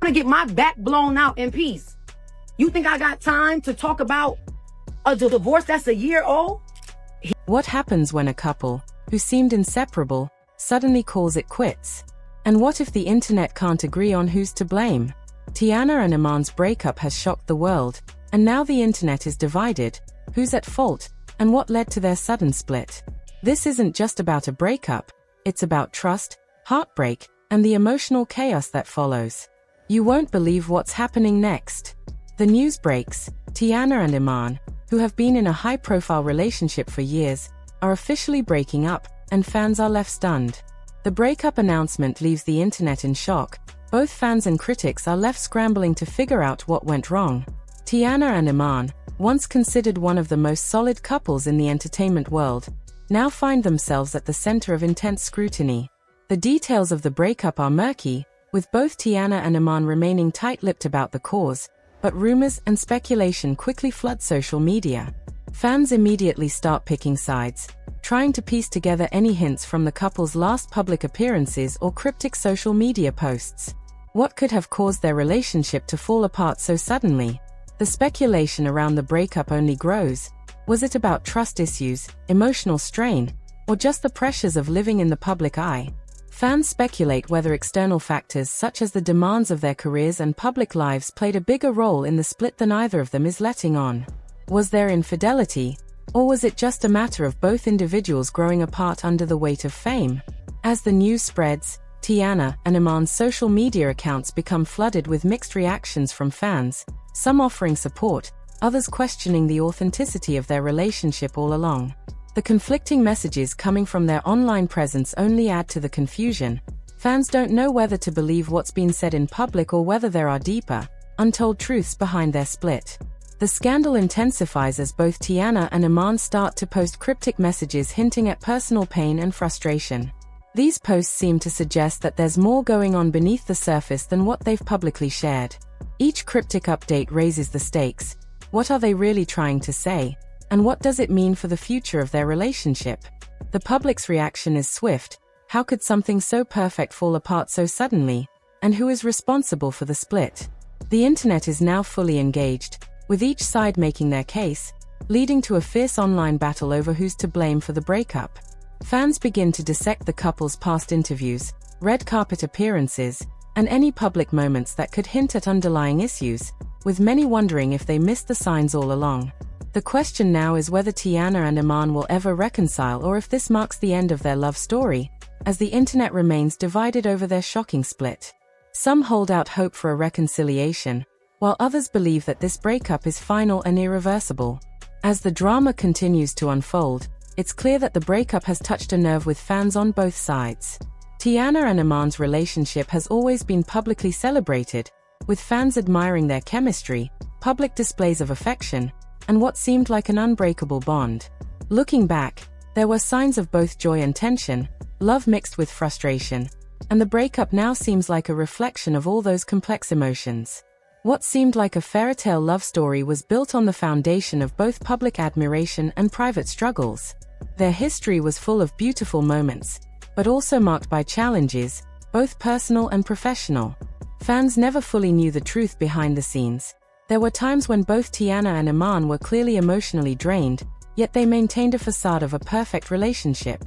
to get my back blown out in peace. You think I got time to talk about a divorce that's a year old? What happens when a couple, who seemed inseparable, suddenly calls it quits? And what if the internet can't agree on who's to blame? Teyana and Iman's breakup has shocked the world, and now the internet is divided. Who's at fault, and what led to their sudden split? This isn't just about a breakup, it's about trust, heartbreak, and the emotional chaos that follows. You won't believe what's happening next. The news breaks: Teyana and Iman, who have been in a high-profile relationship for years, are officially breaking up, and fans are left stunned. The breakup announcement leaves the internet in shock. Both fans and critics are left scrambling to figure out what went wrong. Teyana and Iman, once considered one of the most solid couples in the entertainment world, now find themselves at the center of intense scrutiny. The details of the breakup are murky, with both Teyana and Iman remaining tight-lipped about the cause, but rumors and speculation quickly flood social media. Fans immediately start picking sides, trying to piece together any hints from the couple's last public appearances or cryptic social media posts. What could have caused their relationship to fall apart so suddenly? The speculation around the breakup only grows. Was it about trust issues, emotional strain, or just the pressures of living in the public eye? Fans speculate whether external factors such as the demands of their careers and public lives played a bigger role in the split than either of them is letting on. Was there infidelity, or was it just a matter of both individuals growing apart under the weight of fame? As the news spreads, Teyana and Iman's social media accounts become flooded with mixed reactions from fans, some offering support, others questioning the authenticity of their relationship all along. The conflicting messages coming from their online presence only add to the confusion. Fans don't know whether to believe what's been said in public or whether there are deeper, untold truths behind their split. The scandal intensifies as both Teyana and Iman start to post cryptic messages hinting at personal pain and frustration. These posts seem to suggest that there's more going on beneath the surface than what they've publicly shared. Each cryptic update raises the stakes. What are they really trying to say? And what does it mean for the future of their relationship? The public's reaction is swift. How could something so perfect fall apart so suddenly? And who is responsible for the split? The internet is now fully engaged, with each side making their case, leading to a fierce online battle over who's to blame for the breakup. Fans begin to dissect the couple's past interviews, red carpet appearances, and any public moments that could hint at underlying issues, with many wondering if they missed the signs all along. The question now is whether Teyana and Iman will ever reconcile or if this marks the end of their love story, as the internet remains divided over their shocking split. Some hold out hope for a reconciliation, while others believe that this breakup is final and irreversible. As the drama continues to unfold, it's clear that the breakup has touched a nerve with fans on both sides. Teyana and Iman's relationship has always been publicly celebrated, with fans admiring their chemistry, public displays of affection, and what seemed like an unbreakable bond. Looking back, there were signs of both joy and tension, love mixed with frustration, and the breakup now seems like a reflection of all those complex emotions. What seemed like a fairy-tale love story was built on the foundation of both public admiration and private struggles. Their history was full of beautiful moments, but also marked by challenges, both personal and professional. Fans never fully knew the truth behind the scenes. There were times when both Teyana and Iman were clearly emotionally drained, yet they maintained a facade of a perfect relationship.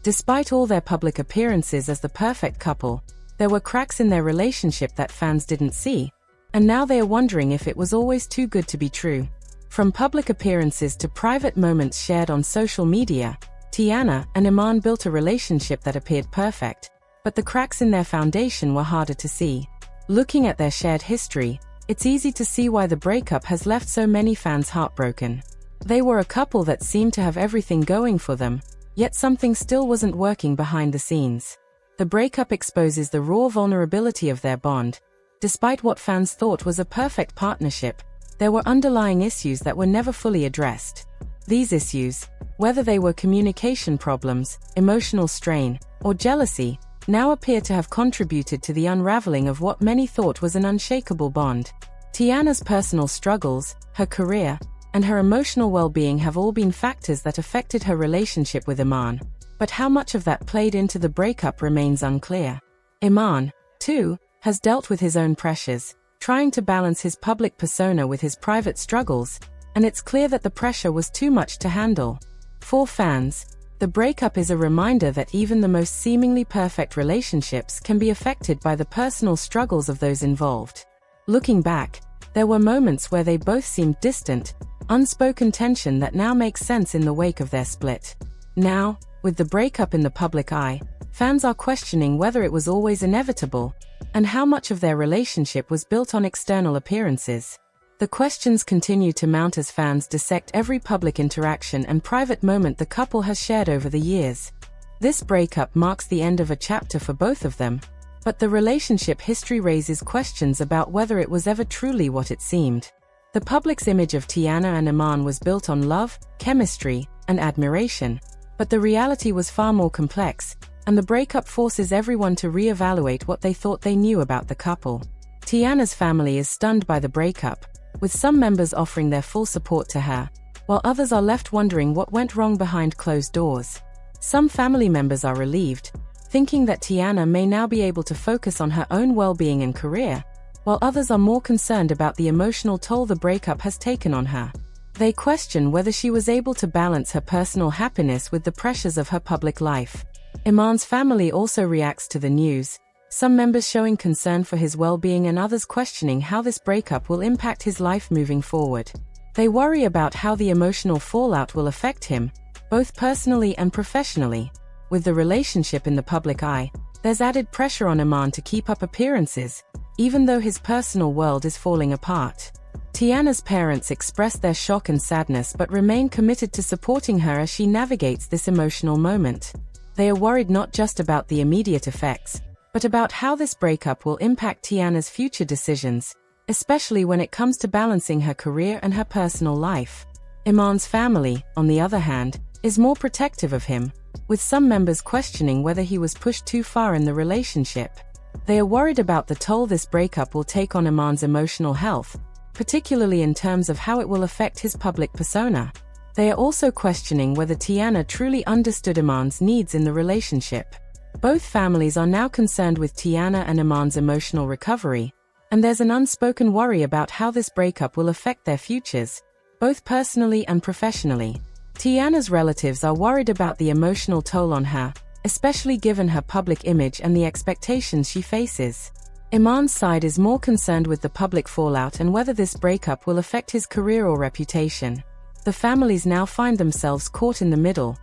Despite all their public appearances as the perfect couple, there were cracks in their relationship that fans didn't see, and now they are wondering if it was always too good to be true. From public appearances to private moments shared on social media, Teyana and Iman built a relationship that appeared perfect, but the cracks in their foundation were harder to see. Looking at their shared history, it's easy to see why the breakup has left so many fans heartbroken. They were a couple that seemed to have everything going for them, yet something still wasn't working behind the scenes. The breakup exposes the raw vulnerability of their bond. Despite what fans thought was a perfect partnership, there were underlying issues that were never fully addressed. These issues, whether they were communication problems, emotional strain, or jealousy, now appear to have contributed to the unraveling of what many thought was an unshakable bond. Teyana's personal struggles, her career, and her emotional well-being have all been factors that affected her relationship with Iman, but how much of that played into the breakup remains unclear. Iman, too, has dealt with his own pressures, trying to balance his public persona with his private struggles, and it's clear that the pressure was too much to handle. For fans, the breakup is a reminder that even the most seemingly perfect relationships can be affected by the personal struggles of those involved. Looking back, there were moments where they both seemed distant, unspoken tension that now makes sense in the wake of their split. Now, with the breakup in the public eye, fans are questioning whether it was always inevitable, and how much of their relationship was built on external appearances. The questions continue to mount as fans dissect every public interaction and private moment the couple has shared over the years. This breakup marks the end of a chapter for both of them, but the relationship history raises questions about whether it was ever truly what it seemed. The public's image of Teyana and Iman was built on love, chemistry, and admiration, but the reality was far more complex, and the breakup forces everyone to reevaluate what they thought they knew about the couple. Teyana's family is stunned by the breakup, with some members offering their full support to her, while others are left wondering what went wrong behind closed doors. Some family members are relieved, thinking that Teyana may now be able to focus on her own well-being and career, while others are more concerned about the emotional toll the breakup has taken on her. They question whether she was able to balance her personal happiness with the pressures of her public life. Iman's family also reacts to the news, some members showing concern for his well-being and others questioning how this breakup will impact his life moving forward. They worry about how the emotional fallout will affect him, both personally and professionally. With the relationship in the public eye, there's added pressure on Iman to keep up appearances, even though his personal world is falling apart. Teyana's parents express their shock and sadness but remain committed to supporting her as she navigates this emotional moment. They are worried not just about the immediate effects, but about how this breakup will impact Teyana's future decisions, especially when it comes to balancing her career and her personal life. Iman's family, on the other hand, is more protective of him, with some members questioning whether he was pushed too far in the relationship. They are worried about the toll this breakup will take on Iman's emotional health, particularly in terms of how it will affect his public persona. They are also questioning whether Teyana truly understood Iman's needs in the relationship. Both families are now concerned with Teyana and Iman's emotional recovery, and there's an unspoken worry about how this breakup will affect their futures, both personally and professionally. Teyana's relatives are worried about the emotional toll on her, especially given her public image and the expectations she faces. Iman's side is more concerned with the public fallout and whether this breakup will affect his career or reputation. The families now find themselves caught in the middle.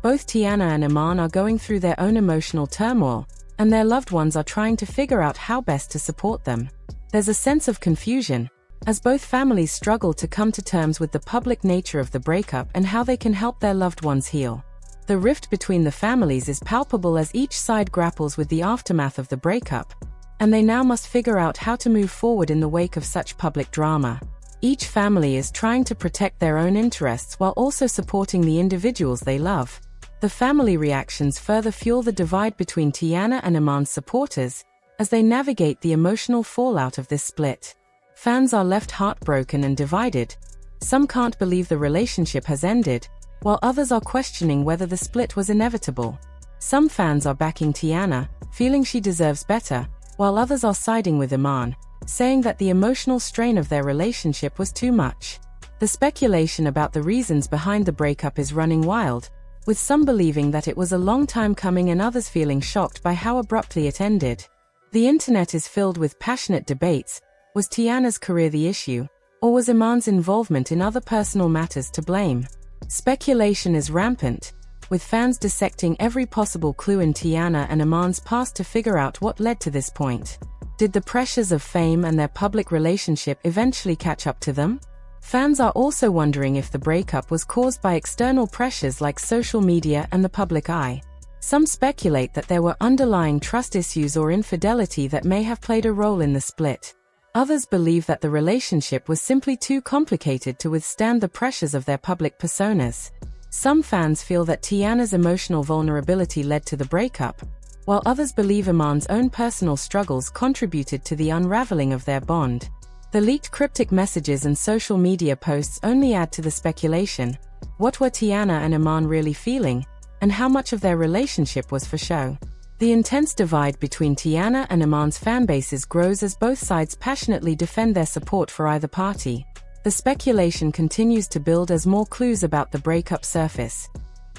Both Teyana and Iman are going through their own emotional turmoil, and their loved ones are trying to figure out how best to support them. There's a sense of confusion, as both families struggle to come to terms with the public nature of the breakup and how they can help their loved ones heal. The rift between the families is palpable as each side grapples with the aftermath of the breakup, and they now must figure out how to move forward in the wake of such public drama. Each family is trying to protect their own interests while also supporting the individuals they love. The family reactions further fuel the divide between Teyana and Iman's supporters, as they navigate the emotional fallout of this split. Fans are left heartbroken and divided. Some can't believe the relationship has ended, while others are questioning whether the split was inevitable. Some fans are backing Teyana, feeling she deserves better, while others are siding with Iman, saying that the emotional strain of their relationship was too much. The speculation about the reasons behind the breakup is running wild, with some believing that it was a long time coming and others feeling shocked by how abruptly it ended. The internet is filled with passionate debates. Was Teyana's career the issue, or was Iman's involvement in other personal matters to blame? Speculation is rampant, with fans dissecting every possible clue in Teyana and Iman's past to figure out what led to this point. Did the pressures of fame and their public relationship eventually catch up to them? Fans are also wondering if the breakup was caused by external pressures like social media and the public eye. Some speculate that there were underlying trust issues or infidelity that may have played a role in the split. Others believe that the relationship was simply too complicated to withstand the pressures of their public personas. Some fans feel that Teyana's emotional vulnerability led to the breakup, while others believe Iman's own personal struggles contributed to the unraveling of their bond. The leaked cryptic messages and social media posts only add to the speculation. What were Teyana and Iman really feeling, and how much of their relationship was for show? The intense divide between Teyana and Iman's fanbases grows as both sides passionately defend their support for either party. The speculation continues to build as more clues about the breakup surface.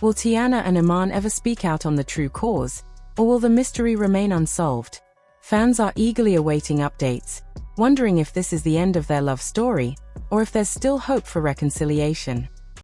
Will Teyana and Iman ever speak out on the true cause, or will the mystery remain unsolved? Fans are eagerly awaiting updates, wondering if this is the end of their love story, or if there's still hope for reconciliation.